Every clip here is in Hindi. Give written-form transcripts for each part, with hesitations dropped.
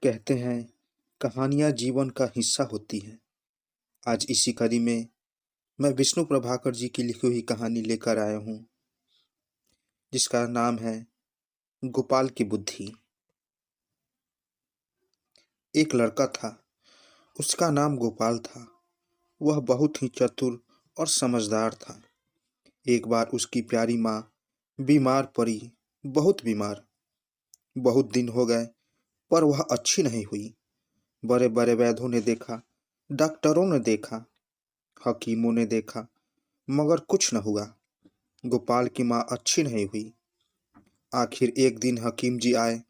कहते हैं कहानियाँ जीवन का हिस्सा होती हैं। आज इसी कड़ी में मैं विष्णु प्रभाकर जी की लिखी हुई कहानी लेकर आया हूँ, जिसका नाम है गोपाल की बुद्धि। एक लड़का था, उसका नाम गोपाल था। वह बहुत ही चतुर और समझदार था। एक बार उसकी प्यारी माँ बीमार पड़ी, बहुत बीमार। बहुत दिन हो गए पर वह अच्छी नहीं हुई। बड़े बड़े वैद्यों ने देखा, डॉक्टरों ने देखा, हकीमों ने देखा, मगर कुछ न हुआ। गोपाल की माँ अच्छी नहीं हुई। आखिर एक दिन हकीम जी आए।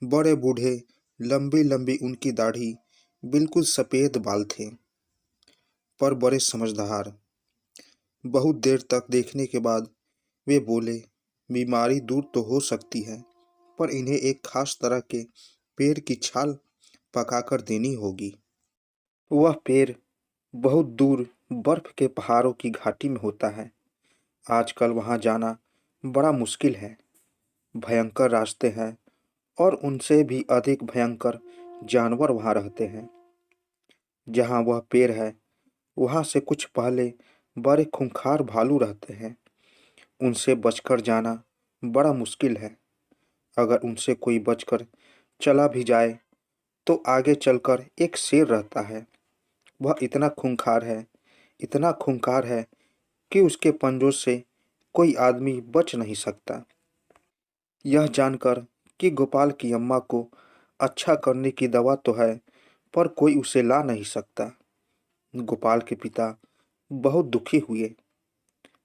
बड़े बूढ़े, लंबी लंबी उनकी दाढ़ी, बिल्कुल सफेद बाल थे, पर बड़े समझदार। बहुत देर तक देखने के बाद वे बोले, बीमारी दूर तो हो सकती है, पर इन्हें एक खास तरह के पेड़ की छाल पकाकर देनी होगी। वह पेड़ बहुत दूर बर्फ के पहाड़ों की घाटी में होता है। आजकल वहां जाना बड़ा मुश्किल है। भयंकर रास्ते हैं और उनसे भी अधिक भयंकर जानवर वहां रहते हैं। जहां वह पेड़ है, वहां से कुछ पहले बड़े खूंखार भालू रहते हैं। उनसे बचकर जाना बड़ा मुश्किल है। अगर उनसे कोई बचकर चला भी जाए तो आगे चलकर एक शेर रहता है। वह इतना खूंखार है, इतना खूंखार है कि उसके पंजों से कोई आदमी बच नहीं सकता। यह जानकर कि गोपाल की अम्मा को अच्छा करने की दवा तो है, पर कोई उसे ला नहीं सकता। गोपाल के पिता बहुत दुखी हुए।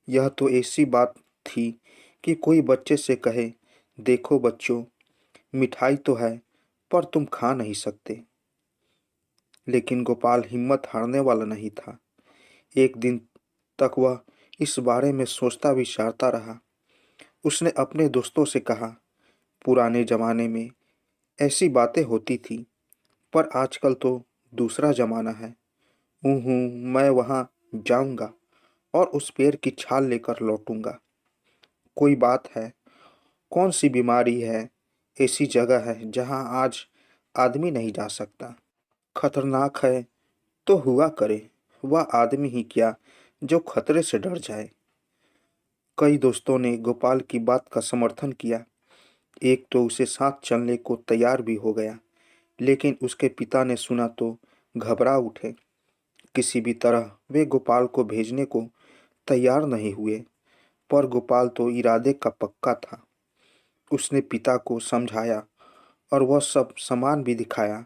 यह तो ऐसी बात थी कि कोई बच्चे से कहे, देखो बच्चों, मिठाई तो है, पर तुम खा नहीं सकते। लेकिन गोपाल हिम्मत हारने वाला नहीं था। एक दिन तक वह इस बारे में सोचता विचारता रहा। उसने अपने दोस्तों से कहा, पुराने जमाने में ऐसी बातें होती थी, पर आजकल तो दूसरा जमाना है। मैं वहां जाऊंगा और उस पेड़ की छाल लेकर लौटूंगा। कोई बात है, कौन सी बीमारी है, ऐसी जगह है जहां आज आदमी नहीं जा सकता। खतरनाक है तो हुआ करे, वह आदमी ही क्या जो खतरे से डर जाए। कई दोस्तों ने गोपाल की बात का समर्थन किया। एक तो उसे साथ चलने को तैयार भी हो गया, लेकिन उसके पिता ने सुना तो घबरा उठे। किसी भी तरह वे गोपाल को भेजने को तैयार नहीं हुए, पर गोपाल तो इरादे का पक्का था। उसने पिता को समझाया और वह सब सामान भी दिखाया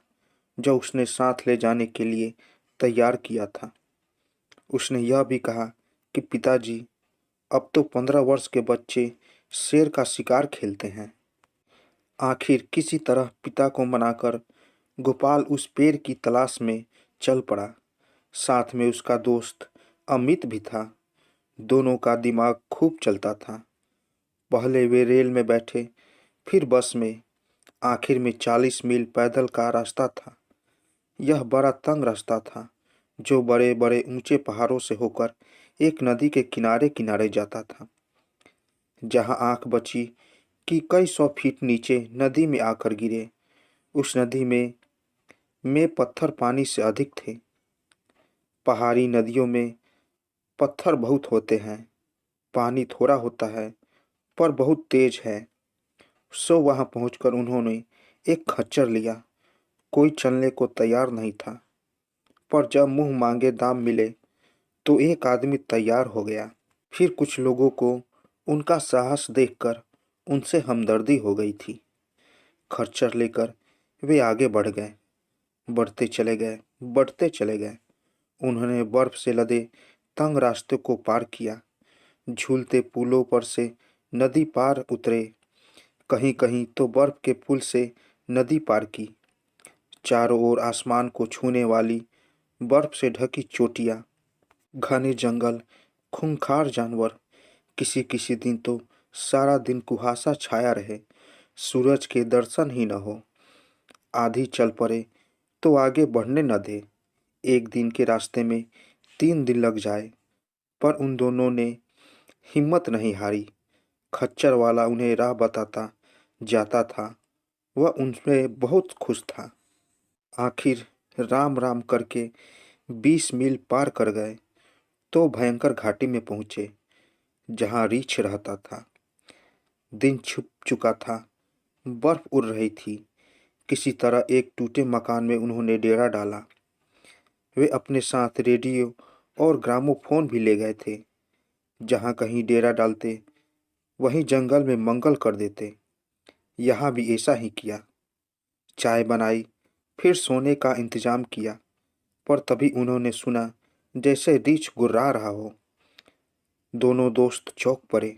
जो उसने साथ ले जाने के लिए तैयार किया था। उसने यह भी कहा कि पिताजी, अब तो 15 वर्ष के बच्चे शेर का शिकार खेलते हैं। आखिर किसी तरह पिता को मनाकर गोपाल उस पेड़ की तलाश में चल पड़ा। साथ में उसका दोस्त अमित भी था। दोनों का दिमाग खूब चलता था। पहले वे रेल में बैठे, फिर बस में। आखिर में 40 मील पैदल का रास्ता था। यह बड़ा तंग रास्ता था, जो बड़े बड़े ऊंचे पहाड़ों से होकर एक नदी के किनारे किनारे जाता था। जहां आंख बची कि कई 100 फीट नीचे नदी में आकर गिरे। उस नदी में पत्थर पानी से अधिक थे। पहाड़ी नदियों में पत्थर बहुत होते हैं, पानी थोड़ा होता है, पर बहुत तेज है। सो वहां पहुंचकर उन्होंने एक खच्चर लिया। कोई चलने को तैयार नहीं था, पर जब मुंह मांगे दाम मिले तो एक आदमी तैयार हो गया। फिर कुछ लोगों को उनका साहस देखकर उनसे हमदर्दी हो गई थी। खच्चर लेकर वे आगे बढ़ गए, बढ़ते चले गए, बढ़ते चले गए। उन्होंने बर्फ से लदे तंग रास्ते को पार किया। झूलते पुलों पर से नदी पार उतरे। कहीं कहीं तो बर्फ के पुल से नदी पार की। चारों ओर आसमान को छूने वाली बर्फ से ढकी चोटियां, घने जंगल, खूंखार जानवर। किसी किसी दिन तो सारा दिन कुहासा छाया रहे, सूरज के दर्शन ही न हो। आधी चल पड़े तो आगे बढ़ने न दे। एक दिन के रास्ते में 3 दिन लग जाए, पर उन दोनों ने हिम्मत नहीं हारी। खच्चर वाला उन्हें राह बताता जाता था वह उनमें बहुत खुश था। आखिर राम राम करके 20 मील पार कर गए तो भयंकर घाटी में पहुंचे, जहां रीछ रहता था। दिन छुप चुका था, बर्फ उड़ रही थी। किसी तरह एक टूटे मकान में उन्होंने डेरा डाला। वे अपने साथ रेडियो और ग्रामोफोन भी ले गए थे। जहां कहीं डेरा डालते वहीं जंगल में मंगल कर देते। यहाँ भी ऐसा ही किया। चाय बनाई, फिर सोने का इंतजाम किया। पर तभी उन्होंने सुना जैसे रीछ गुर्रा रहा हो। दोनों दोस्त चौंक पड़े।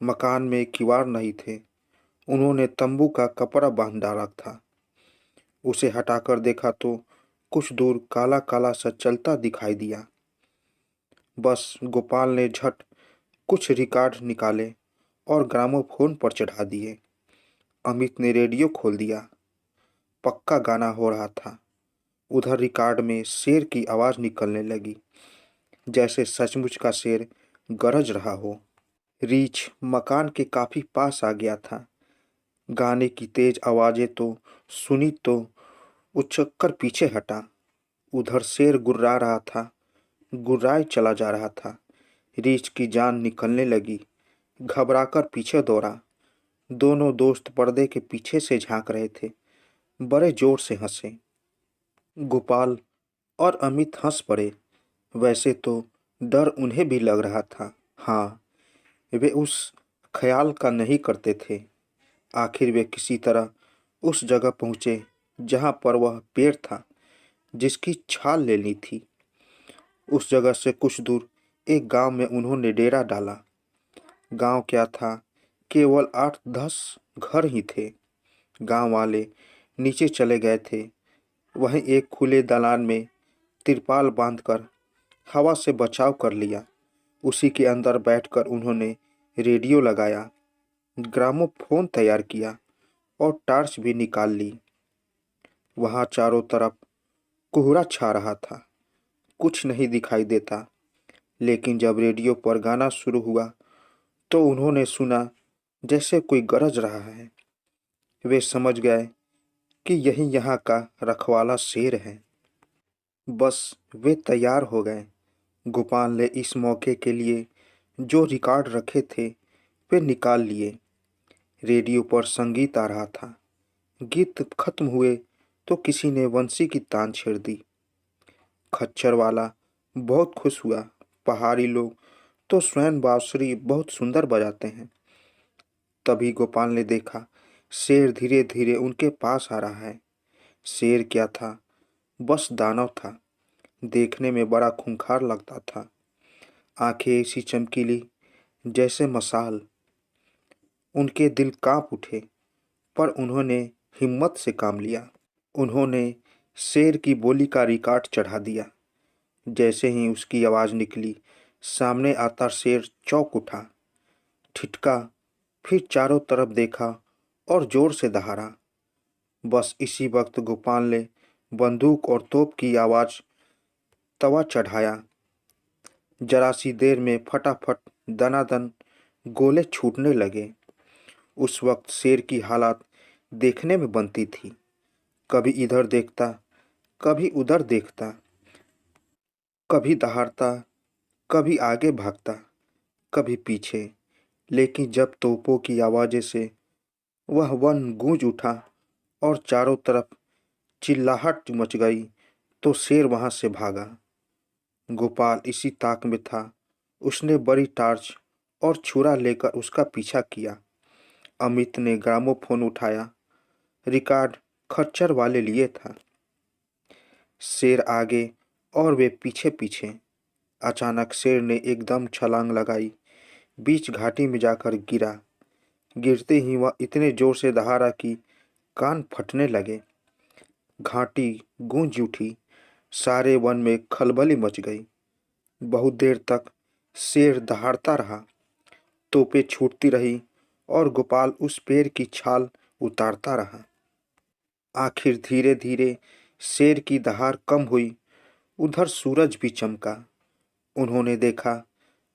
मकान में किवाड़ नहीं थे। उन्होंने तंबू का कपड़ा बांध डाला था। उसे हटाकर देखा तो कुछ दूर काला काला सा चलता दिखाई दिया। बस गोपाल ने झट कुछ रिकॉर्ड निकाले और ग्रामोफोन पर चढ़ा दिए। अमित ने रेडियो खोल दिया। पक्का गाना हो रहा था। उधर रिकॉर्ड में शेर की आवाज़ निकलने लगी, जैसे सचमुच का शेर गरज रहा हो। रीछ मकान के काफी पास आ गया था। गाने की तेज आवाजें तो सुनी तो उछक्कर पीछे हटा। उधर शेर गुर्रा रहा था, गुर्राए चला जा रहा था। रीछ की जान निकलने लगी। घबराकर पीछे दौड़ा। दोनों दोस्त पर्दे के पीछे से झांक रहे थे। बड़े जोर से हंसे। गोपाल और अमित हंस पड़े। वैसे तो डर उन्हें भी लग रहा था। हाँ, वे उस ख्याल का नहीं करते थे। आखिर वे किसी तरह उस जगह पहुंचे जहां पर वह पेड़ था जिसकी छाल लेनी थी। उस जगह से कुछ दूर एक गांव में उन्होंने डेरा डाला। गांव क्या था, केवल 8-10 घर ही थे। गांव वाले नीचे चले गए थे। वहीं एक खुले दालान में तिरपाल बांधकर हवा से बचाव कर लिया। उसी के अंदर बैठकर उन्होंने रेडियो लगाया, ग्रामोफोन तैयार किया और टॉर्च भी निकाल ली। वहां चारों तरफ कोहरा छा रहा था। कुछ नहीं दिखाई देता। लेकिन जब रेडियो पर गाना शुरू हुआ तो उन्होंने सुना जैसे कोई गरज रहा है। वे समझ गए कि यही यहाँ का रखवाला शेर है। बस वे तैयार हो गए। गोपाल ने इस मौके के लिए जो रिकॉर्ड रखे थे वे निकाल लिए। रेडियो पर संगीत आ रहा था। गीत खत्म हुए तो किसी ने बंसी की तान छेड़ दी। खच्चर वाला बहुत खुश हुआ। पहाड़ी लोग तो स्वयं बांसुरी बहुत सुंदर बजाते हैं। तभी गोपाल ने देखा शेर धीरे धीरे उनके पास आ रहा है। शेर क्या था, बस दानव था। देखने में बड़ा खूंखार लगता था। आंखें ऐसी चमकीली जैसे मशाल। उनके दिल कांप उठे, पर उन्होंने हिम्मत से काम लिया। उन्होंने शेर की बोली का रिकॉर्ड चढ़ा दिया। जैसे ही उसकी आवाज़ निकली, सामने आता शेर चौंक उठा, ठिठका, फिर चारों तरफ देखा और जोर से दहाड़ा। बस इसी वक्त गोपाल ने बंदूक और तोप की आवाज़ तवा चढ़ाया। जरा सी देर में फटाफट दनादन गोले छूटने लगे। उस वक्त शेर की हालत देखने में बनती थी। कभी इधर देखता, कभी उधर देखता, कभी दहाड़ता, कभी आगे भागता, कभी पीछे। लेकिन जब तोपों की आवाज़ें से वह वन गूंज उठा और चारों तरफ चिल्लाहट मच गई तो शेर वहां से भागा। गोपाल इसी ताक में था। उसने बड़ी टॉर्च और छुरा लेकर उसका पीछा किया। अमित ने ग्रामोफोन उठाया। रिकॉर्ड खच्चर वाले लिए था। शेर आगे और वे पीछे पीछे। अचानक शेर ने एकदम छलांग लगाई। बीच घाटी में जाकर गिरा। गिरते ही वह इतने जोर से दहाड़ा कि कान फटने लगे। घाटी गूंज उठी। सारे वन में खलबली मच गई। बहुत देर तक शेर दहाड़ता रहा। तोपें छूटती रही और गोपाल उस पेड़ की छाल उतारता रहा। आखिर धीरे धीरे शेर की दहाड़ कम हुई। उधर सूरज भी चमका। उन्होंने देखा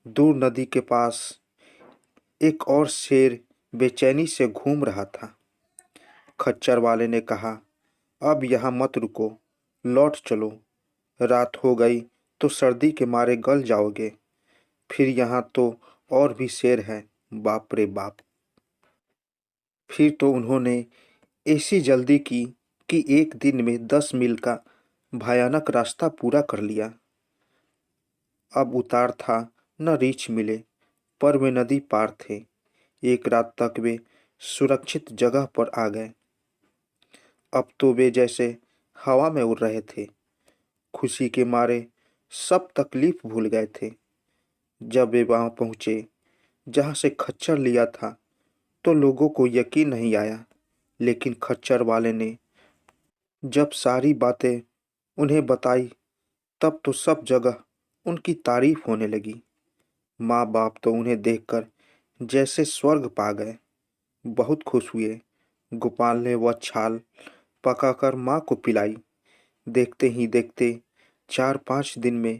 दूर नदी के पास एक और शेर बेचैनी से घूम रहा था। खच्चर वाले ने कहा, अब यहाँ मत रुको, लौट चलो। रात हो गई तो सर्दी के मारे गल जाओगे। फिर यहाँ तो और भी शेर हैं, बाप रे बाप। फिर तो उन्होंने ऐसी जल्दी की कि एक दिन में 10 मील का भयानक रास्ता पूरा कर लिया। अब उतार था न रीछ मिले, पर वे नदी पार थे। एक रात तक वे सुरक्षित जगह पर आ गए। अब तो वे जैसे हवा में उड़ रहे थे। खुशी के मारे सब तकलीफ भूल गए थे। जब वे वहां पहुंचे जहां से खच्चर लिया था, तो लोगों को यकीन नहीं आया। लेकिन खच्चर वाले ने जब सारी बातें उन्हें बताई, तब तो सब जगह उनकी तारीफ होने लगी। माँ बाप तो उन्हें देखकर जैसे स्वर्ग पा गए, बहुत खुश हुए। गोपाल ने वह छाल पकाकर माँ को पिलाई। देखते ही देखते 4-5 दिन में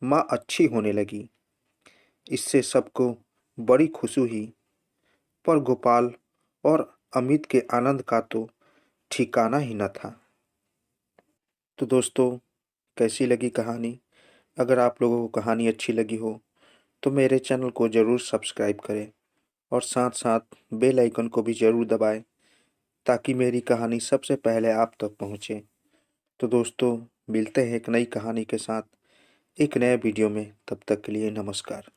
माँ अच्छी होने लगी। इससे सबको बड़ी खुशी हुई, पर गोपाल और अमित के आनंद का तो ठिकाना ही न था। तो दोस्तों, कैसी लगी कहानी? अगर आप लोगों को कहानी अच्छी लगी हो तो मेरे चैनल को ज़रूर सब्सक्राइब करें और साथ साथ बेल आइकन को भी ज़रूर दबाएं, ताकि मेरी कहानी सबसे पहले आप तक पहुंचे। तो दोस्तों, मिलते हैं एक नई कहानी के साथ एक नए वीडियो में। तब तक के लिए नमस्कार।